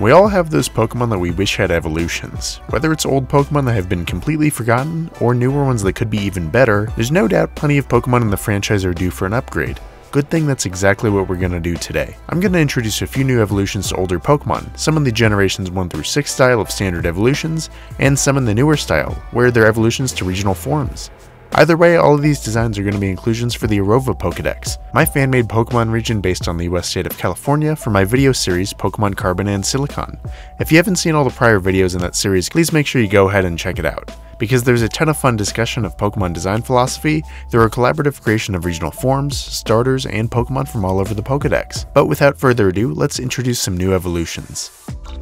We all have those Pokemon that we wish had evolutions. Whether it's old Pokemon that have been completely forgotten, or newer ones that could be even better, there's no doubt plenty of Pokemon in the franchise are due for an upgrade. Good thing that's exactly what we're going to do today. I'm going to introduce a few new evolutions to older Pokemon, some in the generations 1 through 6 style of standard evolutions, and some in the newer style, where they're evolutions to regional forms. Either way, all of these designs are going to be inclusions for the Orova Pokedex, my fan-made Pokemon region based on the US state of California for my video series Pokémon Carbon and Silicon. If you haven't seen all the prior videos in that series, please make sure you go ahead and check it out, because there's a ton of fun discussion of Pokemon design philosophy through a collaborative creation of regional forms, starters, and Pokemon from all over the Pokedex. But without further ado, let's introduce some new evolutions.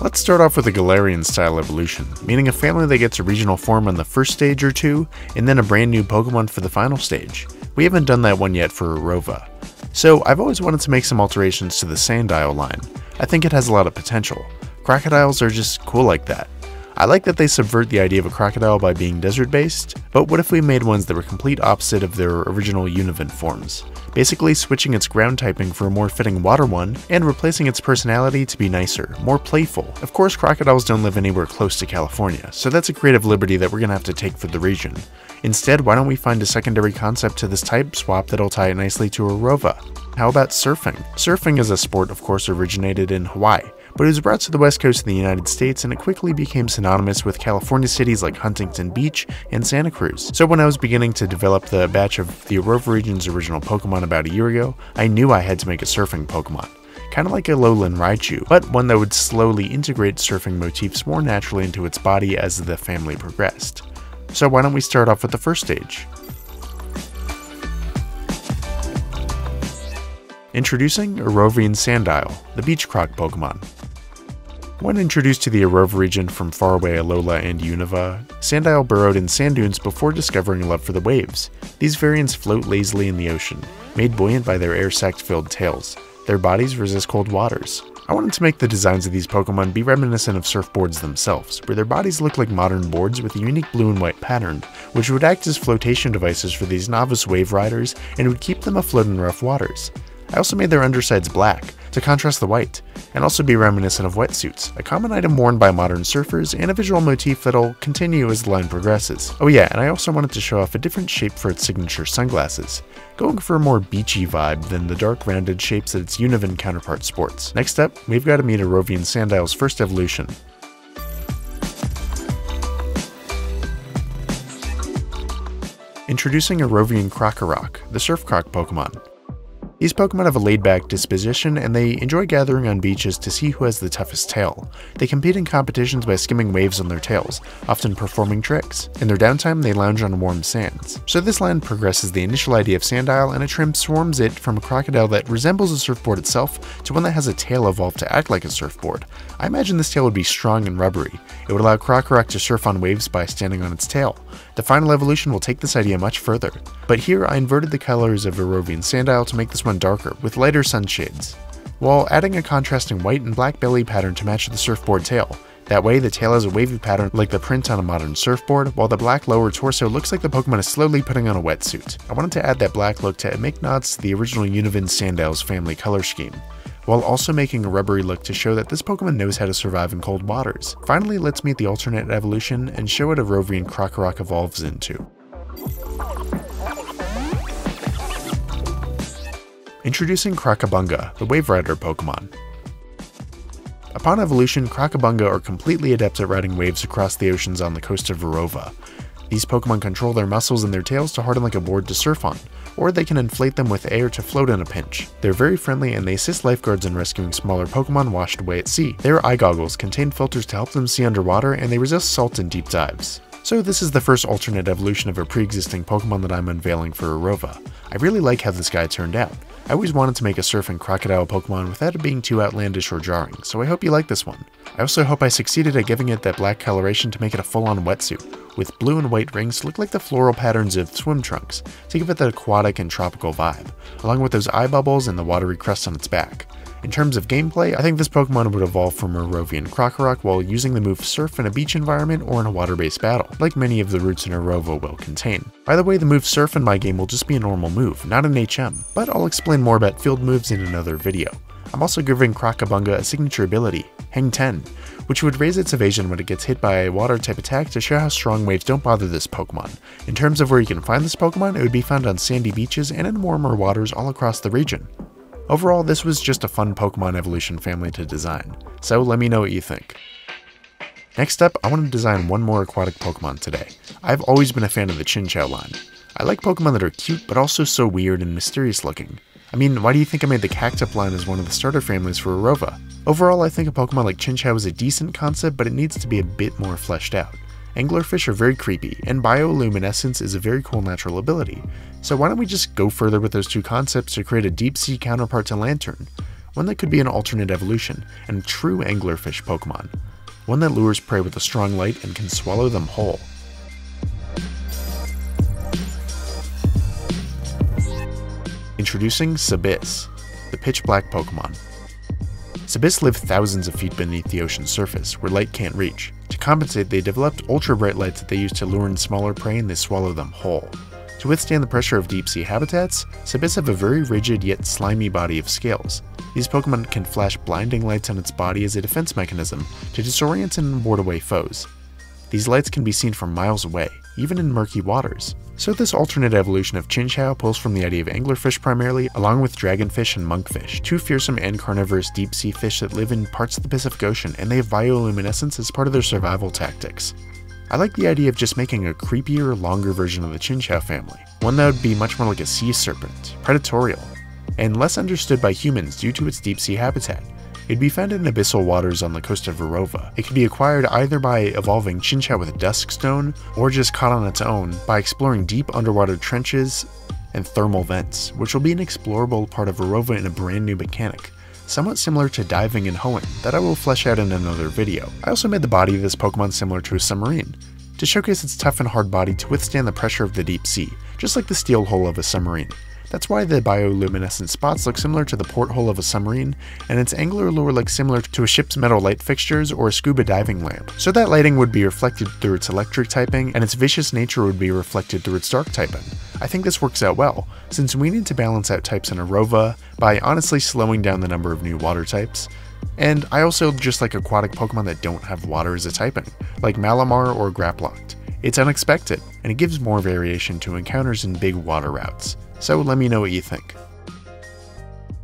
Let's start off with a Galarian style evolution, meaning a family that gets a regional form on the first stage or two, and then a brand new Pokemon for the final stage. We haven't done that one yet for Orova. So I've always wanted to make some alterations to the Sandile line. I think it has a lot of potential. Crocodiles are just cool like that. I like that they subvert the idea of a crocodile by being desert-based, but what if we made ones that were complete opposite of their original Univant forms? Basically switching its ground typing for a more fitting water one, and replacing its personality to be nicer, more playful. Of course, crocodiles don't live anywhere close to California, so that's a creative liberty that we're gonna have to take for the region. Instead, why don't we find a secondary concept to this type swap that'll tie it nicely to Orova? How about surfing? Surfing as a sport of course originated in Hawaii, but it was brought to the west coast of the United States and it quickly became synonymous with California cities like Huntington Beach and Santa Cruz. So when I was beginning to develop the batch of the Orova region's original Pokemon about a year ago, I knew I had to make a surfing Pokemon. Kind of like a lowland Raichu, but one that would slowly integrate surfing motifs more naturally into its body as the family progressed. So why don't we start off with the first stage? Introducing Orovian Sandile, the beach croc Pokemon. When introduced to the Orova region from faraway Alola and Unova, Sandile burrowed in sand dunes before discovering a love for the waves. These variants float lazily in the ocean, made buoyant by their air-sac-filled tails. Their bodies resist cold waters. I wanted to make the designs of these Pokemon be reminiscent of surfboards themselves, where their bodies look like modern boards with a unique blue and white pattern, which would act as flotation devices for these novice wave riders and would keep them afloat in rough waters. I also made their undersides black, to contrast the white, and also be reminiscent of wetsuits, a common item worn by modern surfers and a visual motif that'll continue as the line progresses. Oh yeah, and I also wanted to show off a different shape for its signature sunglasses, going for a more beachy vibe than the dark rounded shapes that its Univant counterpart sports. Next up, we've got to meet Orovian Sandile's first evolution. Introducing Orovian Krokorok, the surf croc Pokemon. These Pokemon have a laid-back disposition, and they enjoy gathering on beaches to see who has the toughest tail. They compete in competitions by skimming waves on their tails, often performing tricks. In their downtime, they lounge on warm sands. So this line progresses the initial idea of Sandile, and it transforms it from a crocodile that resembles a surfboard itself to one that has a tail evolved to act like a surfboard. I imagine this tail would be strong and rubbery. It would allow Krokorok to surf on waves by standing on its tail. The final evolution will take this idea much further. But here I inverted the colors of Orovian Sandile to make this one darker, with lighter sunshades, while adding a contrasting white and black belly pattern to match the surfboard tail. That way, the tail has a wavy pattern like the print on a modern surfboard, while the black lower torso looks like the Pokemon is slowly putting on a wetsuit. I wanted to add that black look to make nods to the original Univant Sandile's family color scheme, while also making a rubbery look to show that this Pokemon knows how to survive in cold waters. Finally, let's meet the alternate evolution and show what Orovian Krokorok evolves into. Introducing Crocobunga, the Wave Rider Pokemon. Upon evolution, Crocobunga are completely adept at riding waves across the oceans on the coast of Orova. These Pokemon control their muscles and their tails to harden like a board to surf on, or they can inflate them with air to float in a pinch. They're very friendly and they assist lifeguards in rescuing smaller Pokemon washed away at sea. Their eye goggles contain filters to help them see underwater, and they resist salt in deep dives. So this is the first alternate evolution of a pre-existing Pokemon that I'm unveiling for Orova. I really like how this guy turned out. I always wanted to make a surfing crocodile Pokemon without it being too outlandish or jarring, so I hope you like this one. I also hope I succeeded at giving it that black coloration to make it a full-on wetsuit, with blue and white rings to look like the floral patterns of swim trunks, to give it that aquatic and tropical vibe, along with those eye bubbles and the watery crest on its back. In terms of gameplay, I think this Pokemon would evolve from Orovian Krokorok while using the move Surf in a beach environment or in a water-based battle, like many of the routes in Orova will contain. By the way, the move Surf in my game will just be a normal move, not an HM, but I'll explain more about field moves in another video. I'm also giving Crocabunga a signature ability, Hang 10, which would raise its evasion when it gets hit by a water type attack to show how strong waves don't bother this Pokemon. In terms of where you can find this Pokemon, it would be found on sandy beaches and in warmer waters all across the region. Overall, this was just a fun Pokemon evolution family to design, so let me know what you think. Next up, I want to design one more aquatic Pokemon today. I've always been a fan of the Chinchou line. I like Pokemon that are cute, but also so weird and mysterious looking. I mean, why do you think I made the Cactup line as one of the starter families for Orova? Overall, I think a Pokemon like Chinchou is a decent concept, but it needs to be a bit more fleshed out. Anglerfish are very creepy, and bioluminescence is a very cool natural ability. So why don't we just go further with those two concepts to create a deep sea counterpart to Lantern? One that could be an alternate evolution, and a true anglerfish Pokemon. One that lures prey with a strong light and can swallow them whole. Introducing Sabis, the pitch black Pokemon. Sabis live thousands of feet beneath the ocean's surface, where light can't reach. To compensate, they developed ultra bright lights that they use to lure in smaller prey and they swallow them whole. To withstand the pressure of deep sea habitats, Sabis have a very rigid yet slimy body of scales. These Pokemon can flash blinding lights on its body as a defense mechanism to disorient and ward away foes. These lights can be seen from miles away, even in murky waters. So this alternate evolution of Chinchou pulls from the idea of anglerfish primarily, along with dragonfish and monkfish, two fearsome and carnivorous deep-sea fish that live in parts of the Pacific Ocean, and they have bioluminescence as part of their survival tactics. I like the idea of just making a creepier, longer version of the Chinchou family, one that would be much more like a sea serpent, predatorial, and less understood by humans due to its deep-sea habitat. It'd be found in abyssal waters on the coast of Orova. It could be acquired either by evolving Chinchou with Duskstone, or just caught on its own by exploring deep underwater trenches and thermal vents, which will be an explorable part of Orova in a brand new mechanic, somewhat similar to diving and hoeing, that I will flesh out in another video. I also made the body of this Pokemon similar to a submarine, to showcase its tough and hard body to withstand the pressure of the deep sea, just like the steel hull of a submarine. That's why the bioluminescent spots look similar to the porthole of a submarine, and its angular lure looks similar to a ship's metal light fixtures or a scuba diving lamp. So that lighting would be reflected through its electric typing, and its vicious nature would be reflected through its dark typing. I think this works out well, since we need to balance out types in Orova by honestly slowing down the number of new water types. And I also just like aquatic Pokemon that don't have water as a typing, like Malamar or Graplocked. It's unexpected, and it gives more variation to encounters in big water routes. So let me know what you think.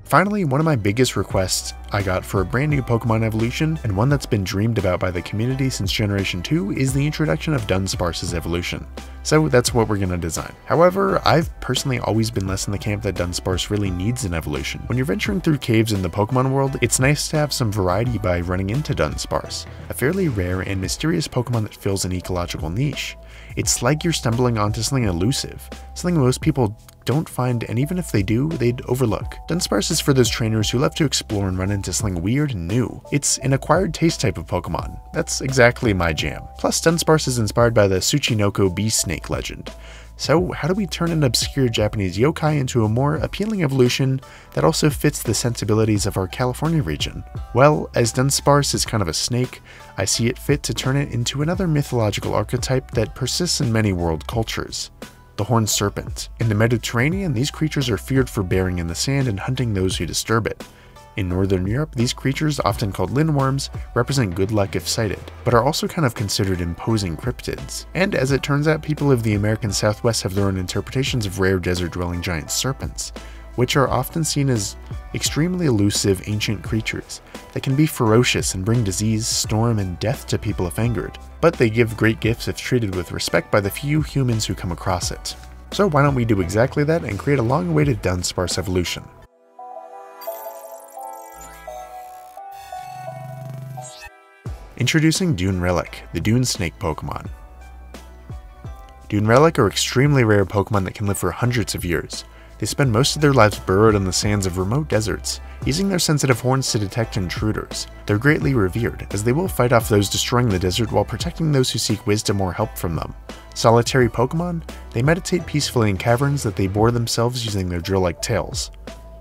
Finally, one of my biggest requests I got for a brand new Pokemon evolution, and one that's been dreamed about by the community since Generation 2, is the introduction of Dunsparse Evolution. So that's what we're going to design. However, I've personally always been less in the camp that Dunsparce really needs an evolution. When you're venturing through caves in the Pokemon world, it's nice to have some variety by running into Dunsparce, a fairly rare and mysterious Pokemon that fills an ecological niche. It's like you're stumbling onto something elusive, something most people don't find, and even if they do, they'd overlook. Dunsparce is for those trainers who love to explore and run into something weird and new. It's an acquired taste type of Pokemon. That's exactly my jam. Plus, Dunsparce is inspired by the Tsuchinoko bee snake legend. So how do we turn an obscure Japanese yokai into a more appealing evolution that also fits the sensibilities of our California region? Well, as Dunsparce is kind of a snake, I see it fit to turn it into another mythological archetype that persists in many world cultures. The horned serpent. In the Mediterranean, these creatures are feared for bearing in the sand and hunting those who disturb it. In Northern Europe, these creatures, often called lindworms, represent good luck if sighted, but are also kind of considered imposing cryptids. And as it turns out, people of the American Southwest have their own interpretations of rare desert-dwelling giant serpents, which are often seen as extremely elusive ancient creatures that can be ferocious and bring disease, storm, and death to people if angered. But they give great gifts if treated with respect by the few humans who come across it. So why don't we do exactly that and create a long-awaited Dunsparce evolution? Introducing Dune Relic, the Dune Snake Pokemon. Dune Relic are extremely rare Pokemon that can live for hundreds of years. They spend most of their lives burrowed in the sands of remote deserts, using their sensitive horns to detect intruders. They're greatly revered, as they will fight off those destroying the desert while protecting those who seek wisdom or help from them. Solitary Pokemon, they meditate peacefully in caverns that they bore themselves using their drill-like tails.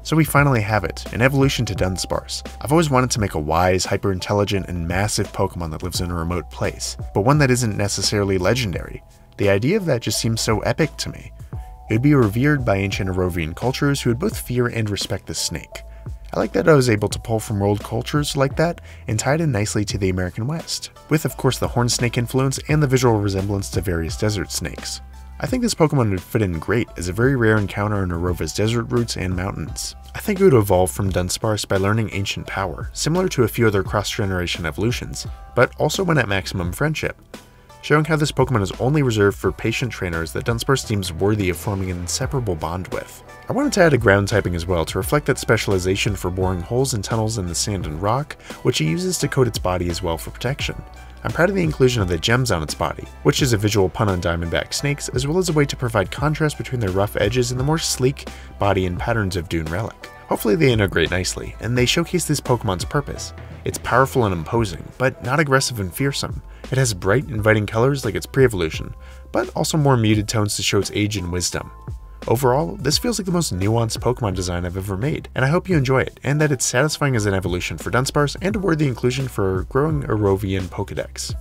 So we finally have it, an evolution to Dunsparce. I've always wanted to make a wise, hyper-intelligent, and massive Pokemon that lives in a remote place, but one that isn't necessarily legendary. The idea of that just seems so epic to me. It would be revered by ancient Orovian cultures who would both fear and respect the snake. I like that I was able to pull from world cultures like that and tie it in nicely to the American West, with of course the horn snake influence and the visual resemblance to various desert snakes. I think this Pokemon would fit in great as a very rare encounter in Orova's desert routes and mountains. I think it would evolve from Dunsparce by learning Ancient Power, similar to a few other cross-generation evolutions, but also went at maximum friendship, showing how this Pokemon is only reserved for patient trainers that Dunsparce deems worthy of forming an inseparable bond with. I wanted to add a ground typing as well to reflect that specialization for boring holes and tunnels in the sand and rock, which it uses to coat its body as well for protection. I'm proud of the inclusion of the gems on its body, which is a visual pun on diamondback snakes, as well as a way to provide contrast between their rough edges and the more sleek body and patterns of Dune Relic. Hopefully they integrate nicely, and they showcase this Pokemon's purpose. It's powerful and imposing, but not aggressive and fearsome. It has bright, inviting colors like its pre-evolution, but also more muted tones to show its age and wisdom. Overall, this feels like the most nuanced Pokemon design I've ever made, and I hope you enjoy it, and that it's satisfying as an evolution for Dunsparce and a worthy inclusion for growing Orovian Pokedex.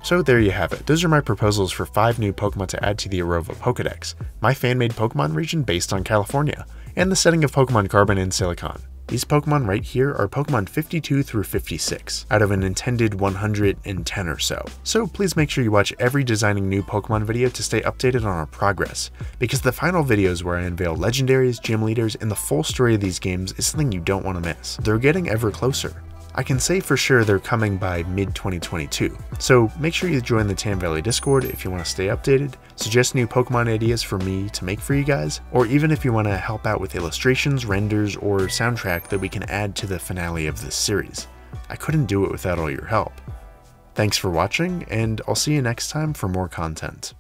So there you have it, those are my proposals for 5 new Pokemon to add to the Orova Pokedex, my fan-made Pokemon region based on California, and the setting of Pokemon Carbon and Silicon. These Pokemon right here are Pokemon 52 through 56, out of an intended 110 or so. So please make sure you watch every designing new Pokemon video to stay updated on our progress, because the final videos where I unveil legendaries, gym leaders, and the full story of these games is something you don't want to miss. They're getting ever closer. I can say for sure they're coming by mid-2022, so make sure you join the Tam Valley Discord if you want to stay updated, suggest new Pokemon ideas for me to make for you guys, or even if you want to help out with illustrations, renders, or soundtrack that we can add to the finale of this series. I couldn't do it without all your help. Thanks for watching, and I'll see you next time for more content.